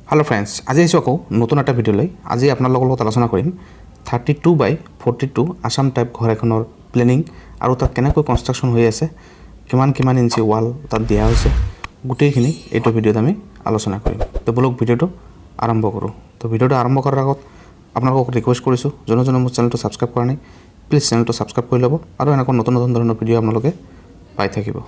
Hello friends, आज आइছোঁ আকৌ নতুন এটা ভিডিঅ'লৈ। আজি আপোনালোকৰ লগত আলোচনা কৰিম 32/42 আসাম টাইপ ঘৰ এখনৰ প্লেনিং আৰু তাত কেনেকৈ কনষ্ট্ৰাকশ্যন হৈ আছে, কিমান ইঞ্চি ৱাল তাত দিয়া হৈছে, গোটেইখিনি এইটো ভিডিঅ'ত আমি আলোচনা কৰিম। তো বলক ভিডিঅ'টো আৰম্ভ কৰোঁ। তো ভিডিঅ'টো আৰম্ভ কৰাৰ আগত আপোনালোকক ৰিকুৱেষ্ট কৰিছোঁ, যোনে মোৰ চেনেলটো ছাবস্ক্ৰাইব কৰা নাই প্লিজ চেনেলটো ছাবস্ক্ৰাইব কৰি ল'ব আৰু এনেকুৱা নতুন ধৰণৰ ভিডিঅ' আপোনালোকে পাই থাকিব।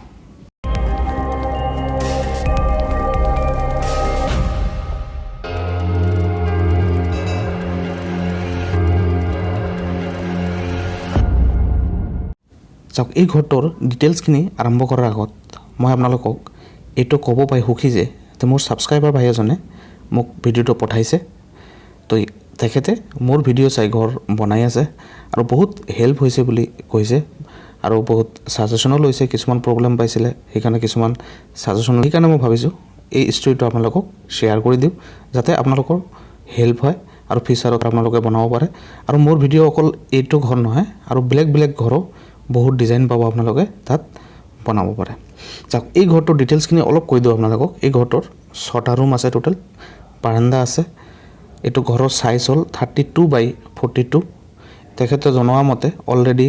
চাওক, এই ঘৰটোৰ ডিটেইলছখিনি আৰম্ভ কৰাৰ আগত মই আপোনালোকক এইটো ক'ব পাই সুখী যে মোৰ ছাবস্ক্ৰাইবাৰ ভাই এজনে মোক ভিডিঅ'টো পঠাইছে। তো তেখেতে মোৰ ভিডিঅ' চাই ঘৰ বনাই আছে আৰু বহুত হেল্প হৈছে বুলি কৈছে আৰু বহুত ছাজেশ্যনো লৈছে। কিছুমান প্ৰব্লেম পাইছিলে, সেইকাৰণে কিছুমান ছাজেশ্যন, সেইকাৰণে মই ভাবিছোঁ এই ষ্টৰিটো আপোনালোকক শ্বেয়াৰ কৰি দিওঁ যাতে আপোনালোকৰ হেল্প হয় আৰু ফিউচাৰত আপোনালোকে বনাব পাৰে। আৰু মোৰ ভিডিঅ' অকল এইটো ঘৰ নহয় আৰু বেলেগ ঘৰো বহুত ডিজাইন পাব আপোনালোকে তাত বনাব পাৰে। চাওক, এই ঘৰটোৰ ডিটেইলছখিনি অলপ কৈ দিওঁ আপোনালোকক। এই ঘৰটোৰ 6টা ৰুম আছে, টোটেল বাৰাণ্ডা আছে। এইটো ঘৰৰ চাইজ হ'ল 32/42। তেখেতে জনোৱা মতে অলৰেডি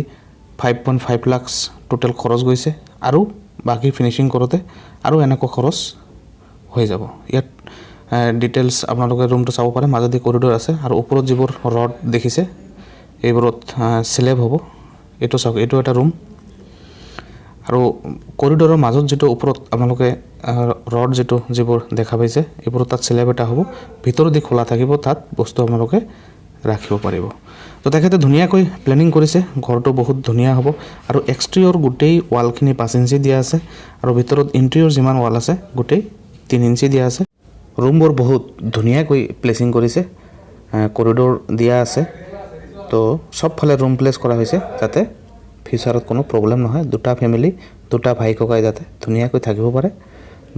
5.5 লাখ টোটেল খৰচ গৈছে আৰু বাকী ফিনিচিং কৰোঁতে আৰু এনেকুৱা খৰচ হৈ যাব। ইয়াত ডিটেইলছ আপোনালোকে ৰুমটো চাব পাৰে। মাজতে কৰিডৰ আছে আৰু ওপৰত যিবোৰ ৰড দেখিছে এইবোৰত স্লেব হ'ব। এইটো চাওক, এইটো এটা ৰুম আৰু কৰিডৰৰ মাজত যিটো ওপৰত আপোনালোকে ৰড যিবোৰ দেখা পাইছে এইবোৰত তাত স্লেব এটা হ'ব, ভিতৰেদি খোলা থাকিব, তাত বস্তু আপোনালোকে ৰাখিব পাৰিব। তো তেখেতে ধুনীয়াকৈ প্লেনিং কৰিছে, ঘৰটো বহুত ধুনীয়া হ'ব আৰু এক্সটেৰিয়ৰ গোটেই ৱালখিনি 5 ইঞ্চি দিয়া আছে আৰু ভিতৰত ইণ্টেৰিয়ৰ যিমান ৱাল আছে গোটেই 3 ইঞ্চি দিয়া আছে। ৰুমবোৰ বহুত ধুনীয়াকৈ প্লেচিং কৰিছে, কৰিডৰ দিয়া আছে। তো সবফালে ৰুম প্লেচ কৰা হৈছে যাতে ফিউচাৰত কোনো প্ৰব্লেম নহয়। 2টা ফেমিলি, 2টা ভাই ককাই যাতে ধুনীয়াকৈ থাকিব পাৰে।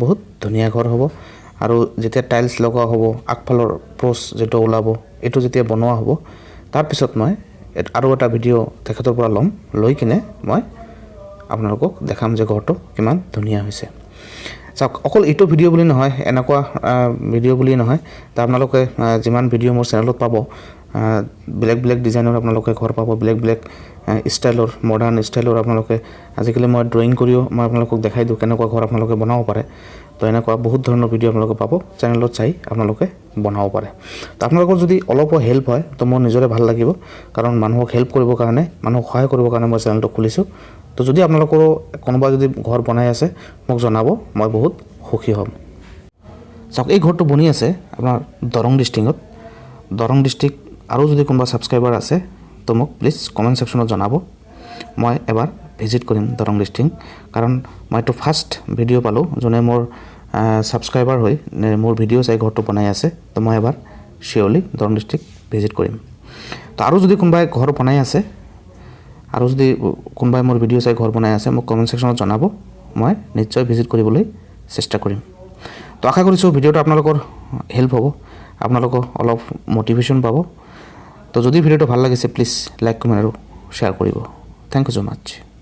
বহুত ধুনীয়া ঘৰ হ'ব আৰু যেতিয়া টাইলছ লগোৱা হ'ব, আগফালৰ প্ৰ'চ যিটো ওলাব, এইটো যেতিয়া বনোৱা হ'ব তাৰপিছত মই আৰু এটা ভিডিঅ' তেখেতৰ পৰা লৈ কিনে মই আপোনালোকক দেখাম যে ঘৰটো কিমান ধুনীয়া হৈছে। চাওক, অকল এইটো ভিডিঅ' বুলি নহয়, এনেকুৱা ভিডিঅ' বুলি নহয়, তো আপোনালোকে যিমান ভিডিঅ' মোৰ চেনেলত পাব বেলেগ ডিজাইনৰ আপোনালোকে ঘৰ পাব, বেলেগ ষ্টাইলৰ, মডাৰ্ণ ষ্টাইলৰ। আপোনালোকে আজিকালি মই ড্ৰয়িং কৰিও মই আপোনালোকক দেখাই দিওঁ কেনেকুৱা ঘৰ আপোনালোকে বনাব পাৰে। তো এনেকুৱা বহুত ধৰণৰ ভিডিঅ' আপোনালোকে পাব, চেনেলত চাই আপোনালোকে বনাব পাৰে। তো আপোনালোকৰ যদি অলপো হেল্প হয় তো মোৰ নিজৰে ভাল লাগিব, কাৰণ মানুহক হেল্প কৰিবৰ কাৰণে, মানুহক সহায় কৰিবৰ কাৰণে মই চেনেলটো খুলিছোঁ। তো যদি আপোনালোকৰো কোনোবা যদি ঘৰ বনাই আছে মোক জনাব, মই বহুত সুখী হ'ম। চাওক, এই ঘৰটো বনি আছে আপোনাৰ দৰং ডিষ্ট্ৰিক্টত। দৰং ডিষ্ট্ৰিক্ট আৰু যদি কোনোবা ছাবস্ক্ৰাইবাৰ আছে তো মোক প্লিজ কমেণ্ট ছেকশ্যনত জনাব। মই এবাৰ ভিজিট কৰিম দৰং ডিষ্ট্ৰিক্ট, কাৰণ মই এইটো ফাৰ্ষ্ট ভিডিঅ' পালোঁ যোনে মোৰ ছাবস্ক্ৰাইবাৰ হৈ মোৰ ভিডিঅ' চাই ঘৰটো বনাই আছে। তো মই এবাৰ চিয়'ৰলি দৰং ডিষ্ট্ৰিক্ট ভিজিট কৰিম। তো আৰু যদি কোনোবাই ঘৰ বনাই আছে আৰু যদি কোনোবাই মোৰ ভিডিঅ' চাই ঘৰ বনাই আছে মোক কমেণ্ট ছেকশ্যনত জনাব, মই নিশ্চয় ভিজিট কৰিবলৈ চেষ্টা কৰিম। তো আশা কৰিছোঁ ভিডিঅ'টো আপোনালোকৰ হেল্প হ'ব, আপোনালোকক অলপ মটিভেশ্যন পাব। তো যদি ভিডিঅ'টো ভাল লাগিছে প্লিজ লাইক, কমেণ্ট আৰু শ্বেয়াৰ কৰিব। Thank you so' much.